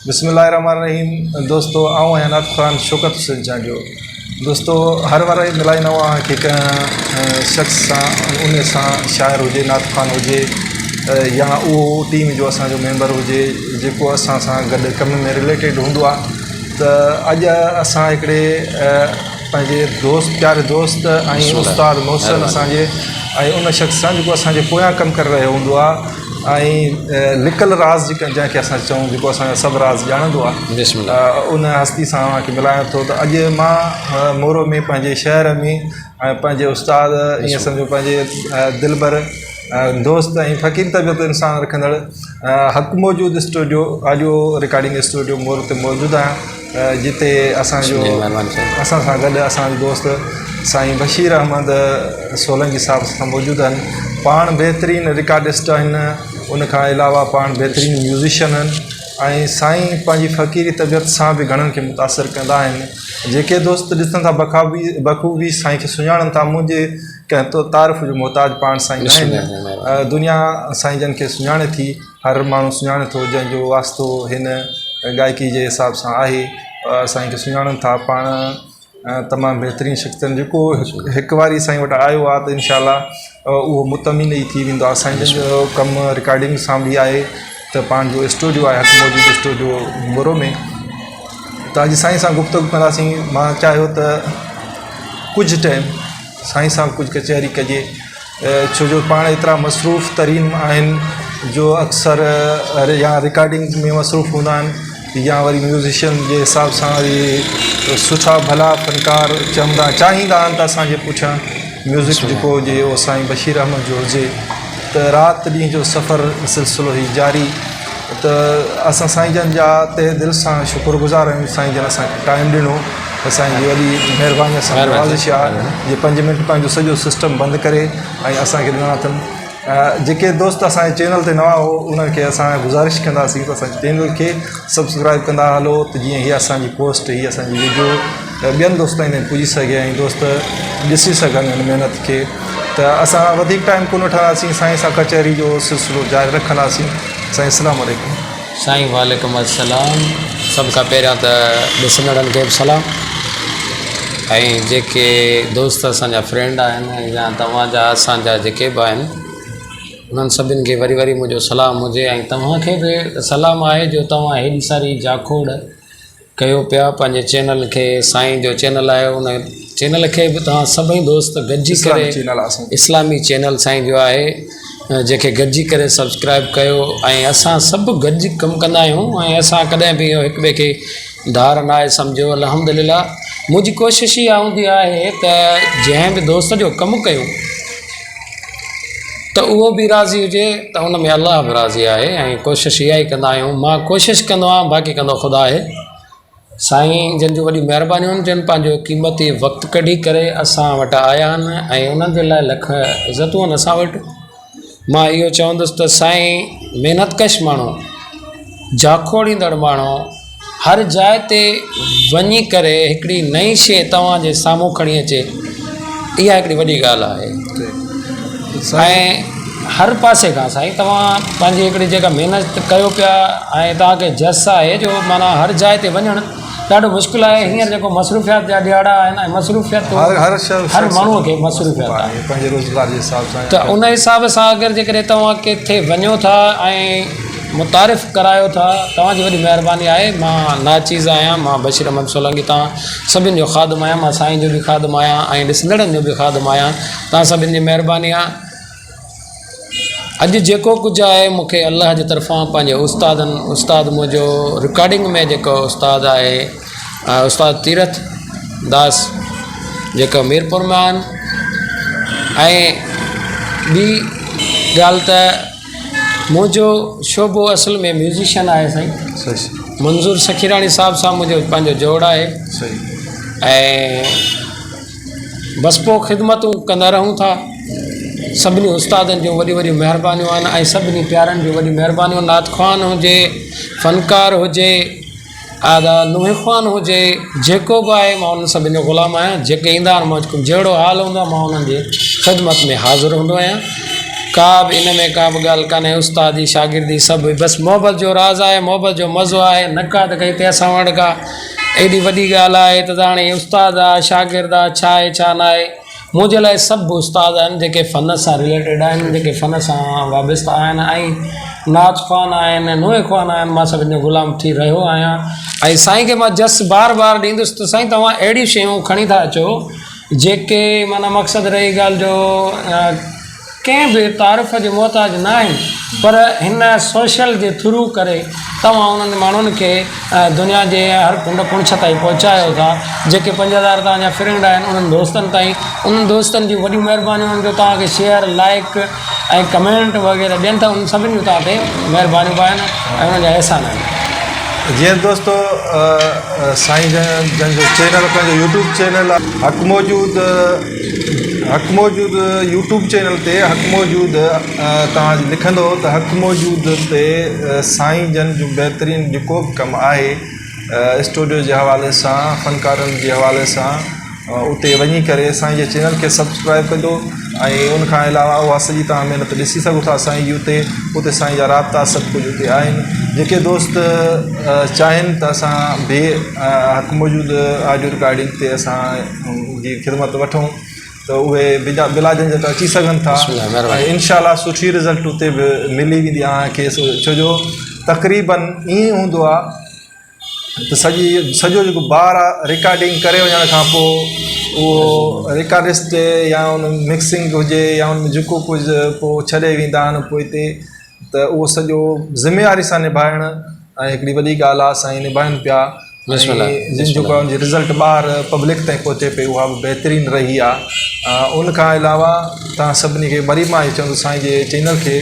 बिस्मिल्लाहिर्रहमानिर्रहीम। दोस्तों आऊँ है नात ख़ुरान शौकत हुसैन जो दोस्तों हर बार मिलाईंदो आहियां कि शख़्स सां उन सां शाइर हुजे, नात ख़ान हुजे या उहो टीम जो असांजो मेंबर हुजे जेको असां सां गॾु कम में रिलेटेड हूंदो आहे। त अॼु असां हिकिड़े पंहिंजे दोस्त प्यारे दोस्त ऐं उस्ताद मोहसिन असांजे ऐं उन शख़्स सां जेको असांजे पोयां कमु करे रहियो हूंदो आहे ऐं लिकल राज़ जंहिंखे असां चऊं, जेको असांजा सभु राज़ ॼाणंदो आहे, उन हस्ती सां तव्हांखे मिलायां थो। त अॼु मां मोरो में पंहिंजे शहर में ऐं पंहिंजे उस्ताद ईअं सम्झो पंहिंजे दिलबर दोस्त ऐं फ़क़ीर तबियत इंसान रखंदड़ हक़ मौजूद स्टूडियो ऑडियो रिकॉर्डिंग स्टूडियो मोर ते मौजूदु आहियां, जिते असांजो असां सां गॾु असांजो दोस्त साईं बशीर अहमद सोलंकी साहिब सां मौजूदु आहिनि। पाण बहितरीनु रिकॉर्डिस्ट आहिनि, उनखां अलावा पाण बहितरीनु म्यूज़िशियन आहिनि ऐं साईं पंहिंजी फ़क़ीरी तबियत सां बि घणनि खे मुतासिर कंदा आहिनि। जेके दोस्त ॾिसनि था बख़ूबी साईं खे सुञाणनि था, मुंहिंजे कंहिं तो तारीफ़ जो मोहताज पाण साईं आहिनि। दुनिया साईं जन खे सुञाणे थी, हर माण्हू सुञाणे थो जंहिंजो वास्तो हिन गायकी जे हिसाब सां आहे, साईं खे सुञाणनि था। पाण तमामु बहितरीनु शख़्स आहिनि। जेको हिकु वारी साईं वटि आयो आहे त इनशाला उहो मुतमिन ई थी वेंदो आहे। साईं जन जो कमु रिकॉर्डिंग सां बि आहे, त पंहिंजो स्टूडियो आहे हक़ मौजूद स्टूडियो मोरो में। त अॼु साईं सां गुफ़्तगू कंदासीं। मां चाहियो त कुझु टाइम साईं सां कुझु कचहरी कजे, छो जो पाण एतिरा मसरूफ़ तरीन आहिनि जो अक्सर या रिकॉर्डिंग में मसरूफ़ हूंदा आहिनि या वरी म्यूज़िशियन जे हिसाब सां वरी सुठा भला फ़नकार चाहींदा आहिनि त असांजे पुठियां म्यूज़िक जेको हुजे उहो साईं बशीर अहमद जो हुजे। त राति ॾींहं जो सफ़र सिलसिलो ही जारी। त असां साईं जन जा तहे दिलि सां शुक्रगुज़ार आहियूं, साईं जन असांखे टाइम ॾिनो। असांजी वॾी महिरबानी सां नवाज़िश आहे जे 5 मिंट पंहिंजो सॼो सिस्टम बंदि करे ऐं असांखे ॾिना अथनि। जेके दोस्त असांजे चैनल ते नवां हो उन्हनि खे असां गुज़ारिश कंदासीं त असांजे चैनल खे सब्सक्राइब कंदा हलो, त जीअं हीअ असांजी पोस्ट हीअ असांजी वीडियो ॿियनि दोस्तनि ताईं पुॼी सघे ऐं दोस्त ॾिसी सघनि हिन महिनत खे। त असां वधीक टाइम कोन वठंदासीं, साईं सां कचहरी जो सिलसिलो जारी रखंदासीं। साईं अस्सलाम वालेकुम। साईं वालेकुम अस्सलाम। सभ खां पहिरियां त ॾिसंदड़नि खे बि सलाम, ऐं जेके दोस्त असांजा फ्रेंड आहिनि या तव्हांजा असांजा जेके बि आहिनि उन्हनि सभिनि खे वरी वरी मुंहिंजो सलाम हुजे। ऐं तव्हांखे बि सलाम आहे जो तव्हां हेॾी सारी जाखोड़ कयो पिया पंहिंजे चैनल खे। साईं जो चैनल आहे, उन चैनल खे बि तव्हां सभई दोस्त गॾिजी करे, इस्लामी चैनल साईं जो आहे, जेके गॾिजी करे सब्सक्राइब कयो। ऐं असां सभु गॾिजी कमु कंदा आहियूं ऐं असां कॾहिं बि हिक ॿिए खे धार न आहे सम्झो। अल्हम्दुलिल्लाह मुंहिंजी कोशिशि इहा हूंदी आहे त जंहिं बि दोस्त जो कमु कयूं त उहो बि राज़ी हुजे, त उन में अलाह बि राज़ी आहे। ऐं कोशिशि इहा ई कंदा आहियूं। मां कोशिशि कंदो आहियां, बाक़ी कंदो ख़ुदा आहे। साईं जन जो वॾी महिरबानी आहिनि, जन पंहिंजो क़ीमती वक़्तु कढी करे असां वटि आया आहिनि ऐं उन्हनि जे लाइ लख इज़तूं आहिनि असां वटि। मां इहो चवंदुसि त साईं महिनतकश माण्हू, जाखोड़ींदड़ माण्हू, हर जाइ ते वञी करे हिकिड़ी नई शइ तव्हांजे साम्हूं खणी अचे, इहा हिकिड़ी वॾी ॻाल्हि आहे। ऐं हर पासे खां साईं तव्हां पंहिंजी हिकिड़ी जेका महिनत कयो पिया ऐं तव्हांखे जस आहे जो माना हर जाइ ते वञणु ॾाढो मुश्किल आहे। हींअर जेको मसरूफ़ियात जा ॾियारा आहिनि ऐं मसरूफ़ियत हर माण्हूअ खे मसरूफ़ियत आहे पंहिंजे रोज़गार जे हिसाब सां। त उन हिसाब सां अगरि जेकॾहिं तव्हां किथे वञो था ऐं मुतारिफ़ करायो था, तव्हांजी वॾी महिरबानी आहे। मां नाचीज़ आहियां, मां बशीर अहमद सोलंकी तव्हां सभिनि जो ख़ादम आहियां। मां साईं जो बि ख़ादम आहियां ऐं ॾिसंदड़नि जो बि ख़ादम आहियां। तव्हां सभिनि जी महिरबानी आहे। अॼु जेको कुझु आहे मूंखे अलाह जे तरफ़ां पंहिंजे उस्ताद मुंहिंजो रिकॉर्डिंग में जेको उस्ताद आहे, उस्ताद तीरथ दास जेको मीरपुर में आहिनि। ऐं ॿी ॻाल्हि त मुंहिंजो शोबो असल में म्यूज़िशियन आहे साईं मंज़ूर सखीराणी साहिब सां मुंहिंजो पंहिंजो जोड़ आहे। ऐं बसि पोइ ख़िदमतूं कंदा रहूं था। सभिनी उस्तादनि जो वॾी वॾी महिरबानियूं आहिनि ऐं सभिनी प्यारनि जो वॾी महिरबानियूं। नात ख़्वान हुजे, फ़नकार हुजे, आदा नुहे ख़्वान हुजे, जेको बि आहे मां उन्हनि सभिनी जो ग़ुलाम आहियां। जेके ईंदा आहिनि मां जहिड़ो हाल हूंदो आहे मां उन्हनि जे ख़िदमत में हाज़िर हूंदो आहियां। का बि इन में का बि ॻाल्हि कान्हे। उस्तादी शागिर्दी सभु बसि मोहबत जो राज़ आहे, मोहबत जो मज़ो आहे। नकाद कई ते असां वटि का एॾी वॾी ॻाल्हि आहे त हाणे उस्ताद आहे शागिर्द आहे छा आहे छा न आहे। मुंहिंजे लाइ सभु उस्ताद आहिनि जेके फ़न सां रिलेटेड आहिनि, जेके फ़न सां वाबस्ता आहिनि ऐं नाच ख़्वान आहिनि, नुए ख़्वान आहिनि। मां सभिनि जो ग़ुलाम थी रहियो आहियां ऐं साईं खे मां जस बार बार ॾींदुसि त साईं तव्हां अहिड़ियूं शयूं खणी था अचो जेके माना मक़सदु रही ॻाल्हि जो कंहिं बि तारीफ़ जो मोहताज न आहिनि, पर हिन सोशल जे थ्रू करे तव्हां उन्हनि माण्हुनि खे दुनिया जे हर कुंड कुणछ ताईं पहुचायो था। जेके 5000 तव्हांजा फ्रेंड आहिनि उन्हनि दोस्तनि ताईं, उन्हनि दोस्तनि जी वॾियूं महिरबानियूं उन्हनि जो तव्हांखे शेयर लाइक ऐं कमेंट वग़ैरह ॾियनि था। उन सभिनी जूं तव्हां ते महिरबानियूं बि आहिनि ऐं उन्हनि जा अहसान आहिनि। जीअं दोस्तो साईं जन जो चैनल पंहिंजो यूट्यूब चैनल आहे हक़ मौजूद यूट्यूब चैनल ते हक़ मौजूद तव्हां लिखंदो त हक़ मौजूद ते साईं जन जो बहितरीनु जेको बि कमु आहे स्टूडियो जे हवाले सां, फ़नकारनि जे हवाले सां, उते वञी करे साईं जे चैनल खे सब्सक्राइब कजो ऐं उनखां अलावा उहा सॼी तव्हां महिनत ॾिसी सघो था साईं जी उते साईं जा राब्ता सभु कुझु उते आहिनि। जेके दोस्त चाहिनि त असां हक़ मौजूद ऑडियो रिकॉर्डिंग ते असां जी ख़िदमत वठूं त उहे बिला झंझट अची सघनि था ऐं इनशाला सुठी रिज़ल्ट उते बि मिली वेंदी तव्हांखे। छो जो तक़रीबन ईअं हूंदो आहे त सॼो जेको ॿार आहे रिकॉर्डिंग करे वञण खां पोइ उहो रिकॉर्डिस्ट या उन मिक्सिंग हुजे या उन में जेको कुझु पोइ छॾे वेंदा आहिनि पोइ हिते त उहो सॼो ज़िमेवारी सां निभाइणु ऐं हिकिड़ी वॾी ॻाल्हि आहे साईं निभाइनि पिया। जिन जेको उनजी रिज़ल्ट ॿाहिरि पब्लिक ताईं पहुचे पई उहा बि बहितरीनु रही आहे। उनखां अलावा तव्हां सभिनी खे वरी मां इहो चवंदुसि साईं जे चैनल खे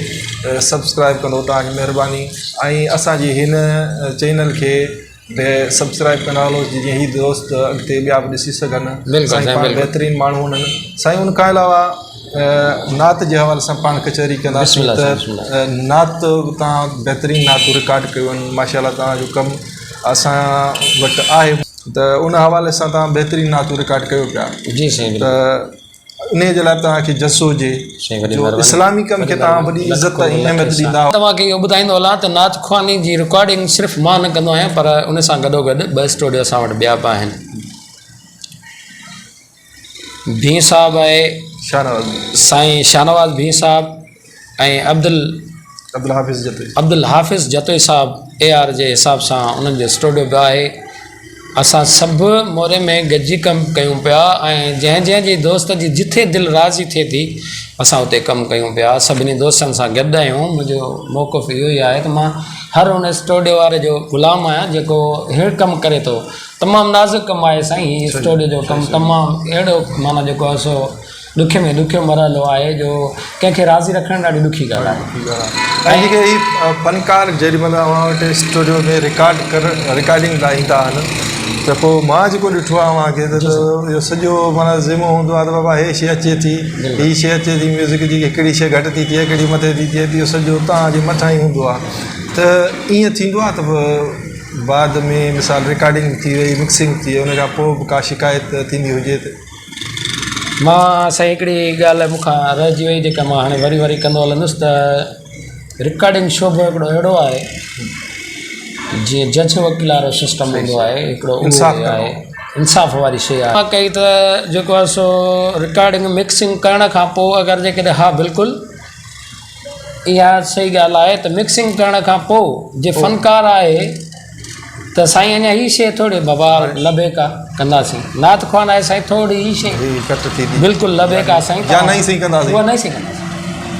सब्सक्राइब कंदो तव्हांजी महिरबानी ऐं असांजी हिन चैनल खे सब्सक्राइब कंदा हलो जीअं ही दोस्त अॻिते ॿिया बि ॾिसी सघनि। साईं पाण बहितरीनु माण्हू हुननि। साईं उनखां अलावा नात जे हवाले सां पाण कचहरी कंदासीं त नात तव्हां बहितरीनु नातूं रिकॉर्ड कयूं आहिनि माशाल्लाह। तव्हांजो कमु असां वटि आहे त उन हवाले सां तव्हां बहितरीनु नातूं रिकॉर्ड कयो पिया जी साईं। त उन जे लाइ तव्हांखे जसो हुजे इस्लामी कम खे तव्हां वॾी इज़त ऐं अहमियत ॾींदा। तव्हांखे इहो ॿुधाईंदो हलां त नात ख़्वानी जी रिकॉर्डिंग सिर्फ़ु मां न कंदो आहियां, पर उन सां गॾोगॾु 2 स्टूडियो असां वटि ॿिया बि आहिनि। भी साहब आहे साईं शाहनवाज़ भी साहब ऐं अब्दुल हाफ़िज़ जतोई साहब AR जे हिसाब सां उन्हनि जो स्टूडियो बि आहे। असां सभु मोरे में गॾिजी कमु कयूं पिया ऐं जंहिंजी दोस्त जी जिथे दिलि राज़ी थिए थी असां उते कमु कयूं पिया। सभिनी दोस्तनि सां गॾु आहियूं। मुंहिंजो मौक़िफ़ इहो ई आहे त मां हर उन स्टूडियो वारे जो ग़ुलाम आहियां जेको अहिड़ो कमु करे थो। तमामु नाज़ुक कमु आहे साईं स्टूडियो जो कमु, तमामु अहिड़ो माना जेको आहे सो ॾुखे में ॾुखियो मरहलो आहे जो कंहिंखे राज़ी रखणु ॾाढी ॾुखी ॻाल्हि आहे। ऐं जेके ही फ़नकार जेॾीमहिल अवां वटि स्टूडियो में रिकॉर्डिंग लाइ ईंदा आहिनि त पोइ मां जेको ॾिठो आहे अव्हांखे त इहो सॼो माना ज़िमो हूंदो आहे त बाबा हे शइ अचे थी, हीअ शइ अचे थी, म्यूज़िक जी हिकिड़ी शइ घटि थी थिए, हिकिड़ी मथे थी थिए, इहो सॼो तव्हांजे मथां ई हूंदो आहे। त ईअं थींदो आहे त बाद में मिसाल रिकॉर्डिंग थी वई, मिक्सिंग थी वई, उन खां पोइ बि का शिकायत थींदी हुजे त मां साईं हिकिड़ी ॻाल्हि मूंखां रहिजी वई जेका मां हाणे वरी कंदो हलंदुसि त रिकॉर्डिंग शोबो हिकिड़ो अहिड़ो आहे जीअं जज वकील वारो सिस्टम हूंदो आहे हिकिड़ो आहे इंसाफ़ वारी शइ आहे। मां कई त जेको आहे सो रिकॉर्डिंग मिक्सिंग करण खां पोइ अगरि जेकॾहिं हा बिल्कुलु इहा सही ॻाल्हि आहे त मिक्सिंग करण खां पोइ जे फ़नकार आहे त साईं अञा हीअ शइ थोरी बाबा लबेका कंदासीं। नात ख़्वान आहे साईं थोरी हीअ शइ बिल्कुलु लबेका साईं उहा न ई सही कंदासीं।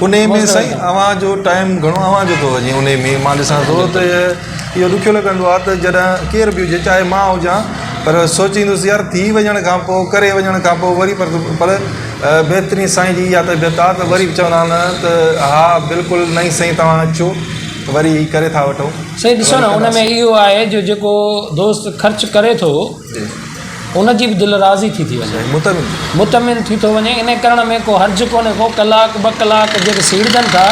उन में साईं अव्हांजो टाइम घणो अव्हांजो थो वञे। उन में मां ॾिसां थो त इहो ॾुखियो लॻंदो आहे त जॾहिं केर बि हुजे चाहे मां हुजां पर सोचींदुसि यार थी वञण खां पोइ करे वञण खां पोइ वरी पर बहितरीनु साईं जी इहा तबियत आहे त वरी बि चवंदा आहिनि त हा बिल्कुलु नई साईं तव्हां अचो वरी करे था वठो। सही ॾिसो न उन में इहो आहे जो जेको दोस्त ख़र्चु करे थो उनजी बि दिलि राज़ी थी वञे, मुतमिन थी थो वञे। इन करण में को हर्ज कोन्हे को कलाक 2 कलाक जेके सीड़जनि था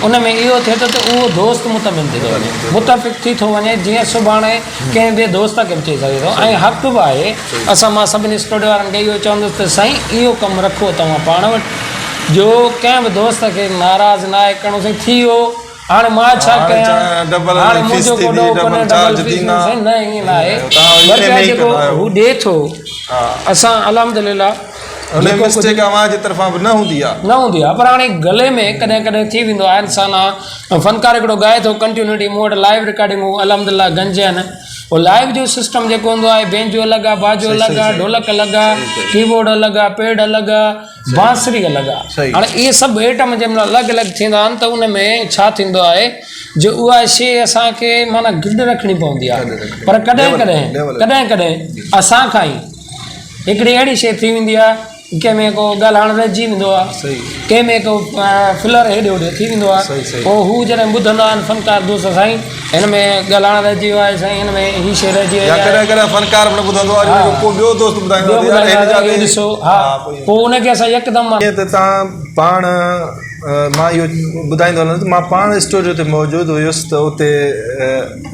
उन में इहो थिए थो त उहो दोस्त मुतमिन थी थो वञे, मुतफ़िक़ थी थो वञे जीअं सुभाणे कंहिं ॿिए दोस्त खे बि चई सघे थो। ऐं हक़ बि आहे। मां सभिनी स्टूडियो वारनि खे इहो चवंदुसि त साईं इहो कमु रखो तव्हां पाण वटि जो कंहिं बि दोस्त खे नाराज़ न आहे करिणो साईं थी वियो हाणे मां छा हाणे कयां चाहे डबल हाणे फीस मुंहिंजो थींदी, कोॾो डबल कोन्हे चार्ज डबल फीस ॾींदा। न ईअं न आहे तव्हां इन बल्कि में ई जेको कंदा आहियो। हू ॾिए थो हा असां अल्हम्दुलिल्लाह उन जेको कुझु मिस्टेक अव्हांजे तरफ़ां बि न हूंदी आहे। न हूंदी आहे पर हाणे गले में कॾहिं कॾहिं थी वेंदो आहे इंसान आहे फ़नकार हिकिड़ो ॻाए थो कंटिन्यूटी मूं वटि लाइव रिकॉर्डिंगूं अल्हम्दुलिल्लाह गंज आहिनि उहो लाइव जो सिस्टम जेको हूंदो आहे बेंजो अलॻि आहे बाजो अलॻि आहे ढोलक अलॻि आहे कीबोर्ड अलॻि आहे पेड अलॻि आहे बांसुरी अलॻि आहे सही। हाणे इहे सभु आइटम जंहिं महिल अलॻि अलॻि थींदा आहिनि त उन में छा थींदो आहे जो उहा शइ असांखे माना गॾु रखणी पवंदी आहे पर कॾहिं कॾहिं कॾहिं असां खां ई हिकिड़ी अहिड़ी शइ थी वेंदी आहे कंहिंमें को ॻाल्हाइण रहिजी वेंदो आहे सही कंहिंमें को फिलर हेॾे होॾे थी वेंदो आहे सही, सही। पोइ हू जॾहिं ॿुधंदा आहिनि फ़नकार दोस्त साईं हिन में ॻाल्हाइण रहिजी वियो आहे साईं हिन में हीअ शइ रहिजी वई या आहे कॾहिं कॾहिं फनकार बि न ॿुधंदो आहे हा। को ॿियो दोस्त ॿुधाईंदो ॿियो आहे, यार हिन जा ॿुधाईंदा बि- ॾिसो हा पोइ पोइ उनखे असां यकदमि ईअं त तव्हां पाण मां इहो ॿुधाईंदो हलां त मां पाण स्टूडियो ते मौजूदु हुयुसि त उते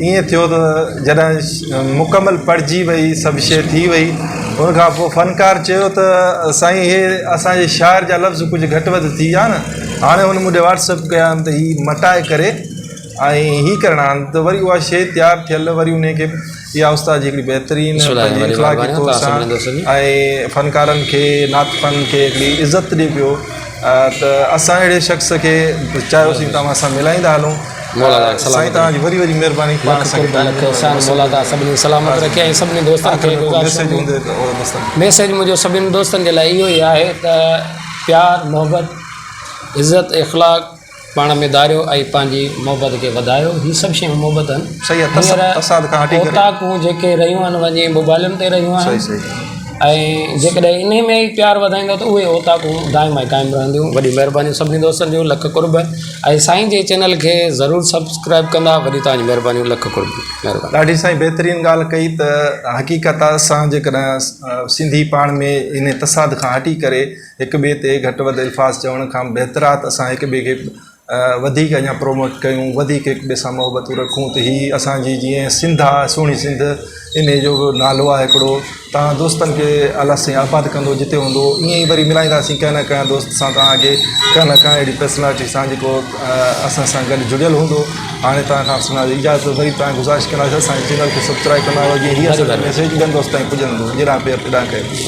ईअं थियो त जॾहिं मुकमल पढ़जी वई सभु शइ थी वई उनखां पोइ फ़नकार चयो त साईं इहे असांजे शाइर जा लफ़्ज़ कुझु घटि वधि थी विया न हाणे हुन मूंखे व्हाट्सअप कया त हीअ मटाए करे ऐं हीअ करणा आहिनि त वरी उहा शइ तयारु थियल वरी उनखे इहा उस्ताद जी हिकिड़ी बहितरीनु पंहिंजी इख़लाक़ी तौर सां ऐं फ़नकारनि खे नातफ़न खे हिकिड़ी इज़त ॾिए पियो त असां अहिड़े शख़्स खे चाहियोसीं तव्हां सां मिलाईंदा हलूं साईं तव्हांजी वरी वरी महिरबानी पाण सां सभिनी सलामत रखे ऐं सभिनी दोस्तनि खे मैसेज हूंदे त उहो मस्तु मैसेज मुंहिंजो सभिनी दोस्तनि जे लाइ इहो ई आहे त प्यार मोहबत इज़त इख़लाक़ पाण में धारियो ऐं पंहिंजी मोहबत खे वधायो हीअ सभु शयूं मोहबत आहिनि सही आहे तसाद खां हटी करे ओताकूं जेके रहियूं आहिनि वञी मोबाइलुनि ते रहियूं सही आहिनि सही ऐं जेकॾहिं इन में ई प्यार वधाईंदो त उहे ओताकूं दाइम ऐं क़ाइमु रहंदियूं वॾी महिरबानी सभिनी दोस्तनि जूं लख कुर्ब ऐं साईं जे चैनल खे ज़रूरु सब्सक्राइब कंदा वरी तव्हांजी महिरबानी लख कुर्ब महिरबानी ॾाढी साईं बहितरीनु ॻाल्हि कई त हक़ीक़त असां जेकॾहिं सिंधी पाण में इन तसाद खां हटी करे हिक ॿिए ते घटि वधि अल्फाज़ चवण खां बहितरात असां हिक ॿिए खे वधीक अञा प्रोमोट कयूं वधीक हिक ॿिए सां मोहबतूं रखूं त हीअ असांजी जीअं सिंध आहे सुहिणी सिंध इन जो नालो आहे हिकिड़ो तव्हां दोस्तनि खे अलाह साईं आबाद कंदो जिते हूंदो ईअं ई वरी मिलाईंदासीं कंहिं न कंहिं दोस्त सां तव्हांखे कंहिं न कंहिं अहिड़ी पर्सनैलिटी सां जेको असां सां गॾु जुड़ियल हूंदो हाणे तव्हां खां सुना इजाज़त वरी तव्हां गुज़ारिश कंदासीं असांजे चैनल खे सब्सक्राइब कंदा जीअं हीअ मैसेज ॿियनि दोस्तनि ताईं पुॼंदो जहिड़ा पे अदा कयो